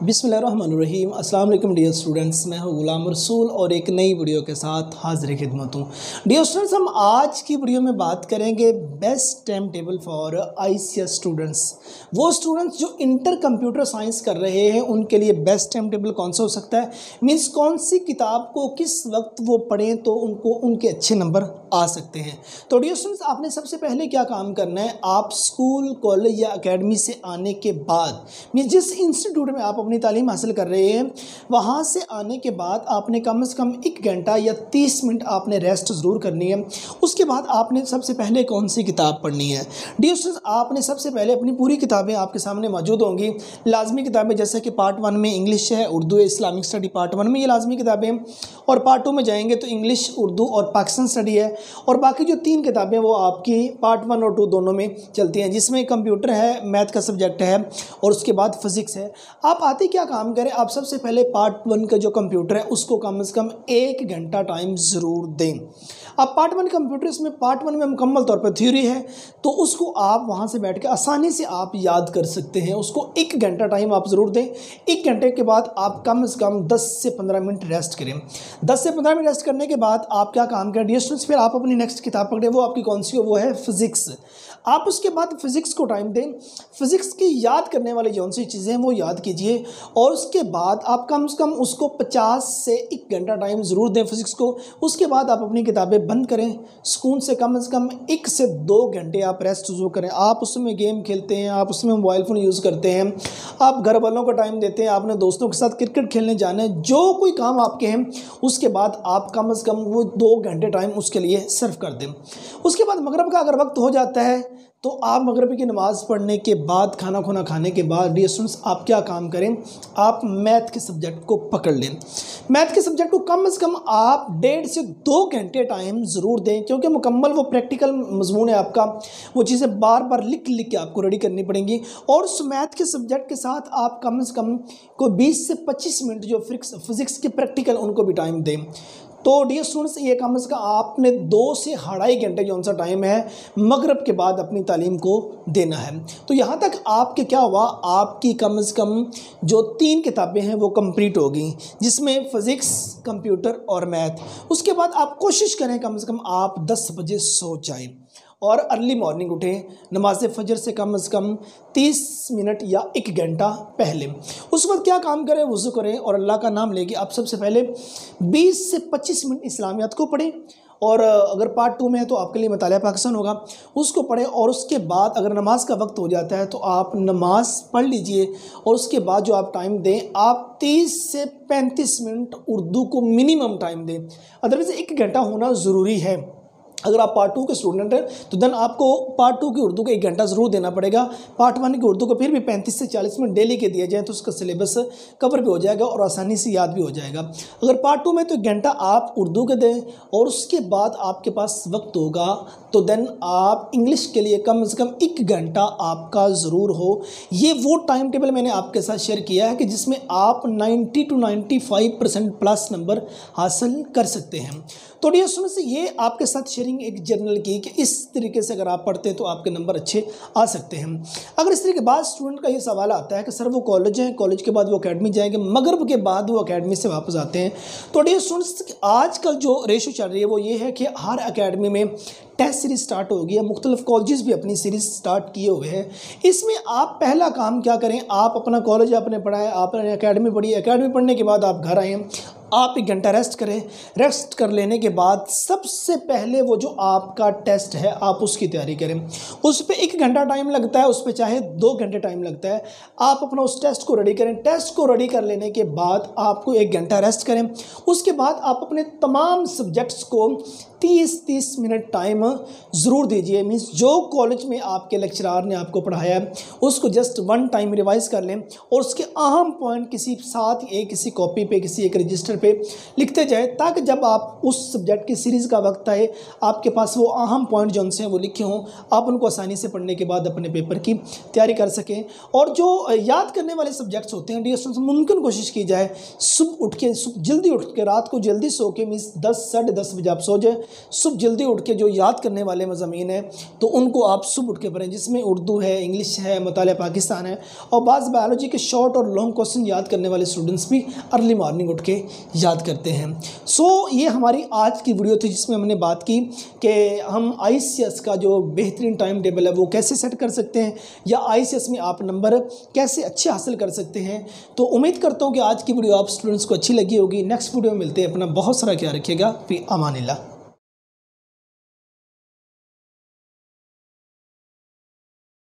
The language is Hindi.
बिस्मिल्लाहिर्रहमानिर्रहीम। अस्सलाम वालेकुम डियर स्टूडेंट्स, मैं हूं गुलाम रसूल और एक नई वीडियो के साथ हाजिर खिदमत हूं। डियर स्टूडेंट्स, हम आज की वीडियो में बात करेंगे best time table for ICS students. वो स्टूडेंट्स जो इंटर कंप्यूटर साइंस कर रहे हैं उनके लिए बेस्ट टाइम टेबल कौन सा हो सकता है, मीन्स कौन सी किताब को किस वक्त वो पढ़ें तो उनको उनके अच्छे नंबर आ सकते हैं। तो डियर स्टूडेंट्स, आपने सबसे पहले क्या काम करना है, आप स्कूल कॉलेज या एकेडमी से आने के बाद मीन्स जिस इंस्टीट्यूट में आप अपनी तालीम हासिल कर रहे हैं वहाँ से आने के बाद आपने कम से कम 1 घंटा या 30 मिनट आपने रेस्ट ज़रूर करनी है। उसके बाद आपने सबसे पहले कौन सी किताब पढ़नी है। डियर स्टूडेंट्स, आपने सबसे पहले अपनी पूरी किताबें आपके सामने मौजूद होंगी, लाजमी किताबें, जैसे कि पार्ट 1 में इंग्लिश है, उर्दू है, इस्लामिक स्टडी पार्ट 1 में ये लाजमी किताबें, और पार्ट 2 में जाएंगे तो इंग्लिश, उर्दू और पाकिस्तान स्टडी है, और बाकी जो 3 किताबें वो आपकी पार्ट 1 और 2 दोनों में चलती हैं, जिसमें कंप्यूटर है, मैथ का सब्जेक्ट है और उसके बाद फिजिक्स है। आप आते क्या काम करें, आप सबसे पहले पार्ट 1 का जो कंप्यूटर है उसको कम से कम 1 घंटा टाइम ज़रूर दें। अब पार्ट 1 कंप्यूटर, इसमें पार्ट 1 में मुकम्मल तौर पर थ्योरी है तो उसको आप वहाँ से बैठ के आसानी से आप याद कर सकते हैं। उसको 1 घंटा टाइम आप ज़रूर दें। 1 घंटे के बाद आप कम से कम 10 से 15 मिनट रेस्ट करें। 10 से 15 मिनट रेस्ट करने के बाद आप क्या काम करें डियर स्टूडेंट्स, फिर आप अपनी नेक्स्ट किताब पकड़ें। वो आपकी कौन सी हो, वो है फिज़िक्स। आप उसके बाद फिज़िक्स को टाइम दें। फिज़िक्स की याद करने वाली जौन सी चीज़ें हैं वो याद कीजिए, और उसके बाद आप कम से कम उसको 50 से 1 घंटा टाइम ज़रूर दें फिज़िक्स को। उसके बाद आप अपनी किताबें बंद करें, सुकून से कम 1 से 2 घंटे आप रेस्ट ज़रूर करें। आप उसमें गेम खेलते हैं, आप उसमें मोबाइल फ़ोन यूज़ करते हैं, आप घर वालों को टाइम देते हैं, आपने दोस्तों के साथ क्रिकेट खेलने जाना है, जो कोई काम आपके हैं, उसके बाद आप कम से कम वो 2 घंटे टाइम उसके लिए सर्व कर दें। उसके बाद मगरिब का अगर वक्त हो जाता है तो आप मगरिब की नमाज़ पढ़ने के बाद, खाना खुना खाने के बाद डियर स्टूडेंट्स, आप क्या काम करें, आप मैथ के सब्जेक्ट को पकड़ लें। मैथ के सब्जेक्ट को कम से कम आप 1.5 से 2 घंटे टाइम ज़रूर दें, क्योंकि मुकम्मल वो प्रैक्टिकल मजमून है आपका, वो चीज़ें बार बार लिख के आपको रेडी करनी पड़ेंगी। और उस मैथ के सब्जेक्ट के साथ आप कम से कम कोई 20 से 25 मिनट जो फिज़िक्स के प्रैक्टिकल उनको भी टाइम दें। तो डियर स्टूडेंट्स, ये कम से कम आपने 2 से 2.5 घंटे जो सा टाइम है मगरिब के बाद अपनी तालीम को देना है। तो यहाँ तक आपके क्या हुआ, आपकी कम से कम जो 3 किताबें हैं वो कंप्लीट होगी, जिसमें फ़िज़िक्स, कंप्यूटर और मैथ। उसके बाद आप कोशिश करें कम से कम आप 10 बजे सो जाएं और अर्ली मॉर्निंग उठें, नमाज फजर से कम 30 मिनट या 1 घंटा पहले। उस वक्त क्या काम करें, वज़ू करें और अल्लाह का नाम लेके आप सबसे पहले 20 से 25 मिनट इस्लामियात को पढ़ें, और अगर पार्ट 2 में है तो आपके लिए मतालिया पाकिस्तान होगा, उसको पढ़ें। और उसके बाद अगर नमाज का वक्त हो जाता है तो आप नमाज पढ़ लीजिए, और उसके बाद जो आप टाइम दें, आप 30 से 35 मिनट उर्दू को मिनिमम टाइम दें। अदरवाइज़ 1 घंटा होना ज़रूरी है। अगर आप पार्ट 2 के स्टूडेंट हैं तो देन आपको पार्ट 2 की उर्दू को 1 घंटा ज़रूर देना पड़ेगा। पार्ट 1 की उर्दू को फिर भी 35 से 40 मिनट डेली के दिए जाएँ तो उसका सिलेबस कवर भी हो जाएगा और आसानी से याद भी हो जाएगा। अगर पार्ट 2 में तो 1 घंटा आप उर्दू के दें, और उसके बाद आपके पास वक्त होगा तो देन आप इंग्लिश के लिए कम से कम 1 घंटा आपका ज़रूर हो। ये वो टाइम टेबल मैंने आपके साथ शेयर किया है कि जिसमें आप 90 to 95% प्लस नंबर हासिल कर सकते हैं। तो डियर स्टूडेंट्स, ये आपके साथ शेयरिंग एक जर्नल की कि इस तरीके से अगर आप पढ़ते हैं तो आपके नंबर अच्छे आ सकते हैं। अगर इस तरीके के बाद स्टूडेंट का ये सवाल आता है कि सर वो कॉलेज है, कॉलेज के बाद वो एकेडमी जाएंगे, मगरिब के बाद वो एकेडमी से वापस आते हैं, तो डियर स्टूडेंट्स आजकल जो रेशो चल रही है वो ये है कि हर एकेडमी में टेस्ट सीरीज़ स्टार्ट हो गई है, मुख्तलिफ कॉलेजेस भी अपनी सीरीज़ स्टार्ट किए हुए हैं। इसमें आप पहला काम क्या करें, आप अपना कॉलेज आपने पढ़ा है, आपने एकेडमी पढ़ी, एकेडमी पढ़ने के बाद आप घर आए हैं, आप 1 घंटा रेस्ट करें। रेस्ट कर लेने के बाद सबसे पहले वो जो आपका टेस्ट है आप उसकी तैयारी करें। उस पर 1 घंटा टाइम लगता है, उस पर चाहे 2 घंटे टाइम लगता है, आप अपना उस टेस्ट को रेडी करें। टेस्ट को रेडी कर लेने के बाद आपको 1 घंटा रेस्ट करें। उसके बाद आप अपने तमाम सब्जेक्ट्स को 30-30 मिनट टाइम ज़रूर दीजिए। मीन्स जो कॉलेज में आपके लेक्चरार ने आपको पढ़ाया है उसको जस्ट 1 टाइम रिवाइज कर लें, और उसके अहम पॉइंट किसी साथ किसी कॉपी पे, किसी एक रजिस्टर पे लिखते जाए, ताकि जब आप उस सब्जेक्ट की सीरीज़ का वक्त आए आपके पास वो अहम पॉइंट जो उनसे वो लिखे हों, आप उनको आसानी से पढ़ने के बाद अपने पेपर की तैयारी कर सकें। और जो याद करने वाले सब्जेक्ट्स होते हैं डियर स्टूडेंट्स, मुमकिन कोशिश की जाए सुबह उठ के, जल्दी उठ के, रात को जल्दी सो के, मीन्स 10 साढ़े 10 बजे आप सो जाए, सुबह जल्दी उठ के जो याद करने वाले मज़ामीन हैं तो उनको आप सुबह उठ के पढ़ें, जिसमें उर्दू है, इंग्लिश है, मुतालिया पाकिस्तान है, और बाज़ बायोलॉजी के शॉर्ट और लॉन्ग क्वेश्चन याद करने वाले स्टूडेंट्स भी अर्ली मॉर्निंग उठ के याद करते हैं। ये हमारी आज की वीडियो थी जिसमें हमने बात की कि हम ICS का जो बेहतरीन टाइम टेबल है वो कैसे सेट कर सकते हैं, या ICS में आप नंबर कैसे अच्छे हासिल कर सकते हैं। तो उम्मीद करता हूँ कि आज की वीडियो आप स्टूडेंट्स को अच्छी लगी होगी। नेक्स्ट वीडियो में मिलते हैं। अपना बहुत सारा ख्याल रखिएगा। फी अमानिल्लाह।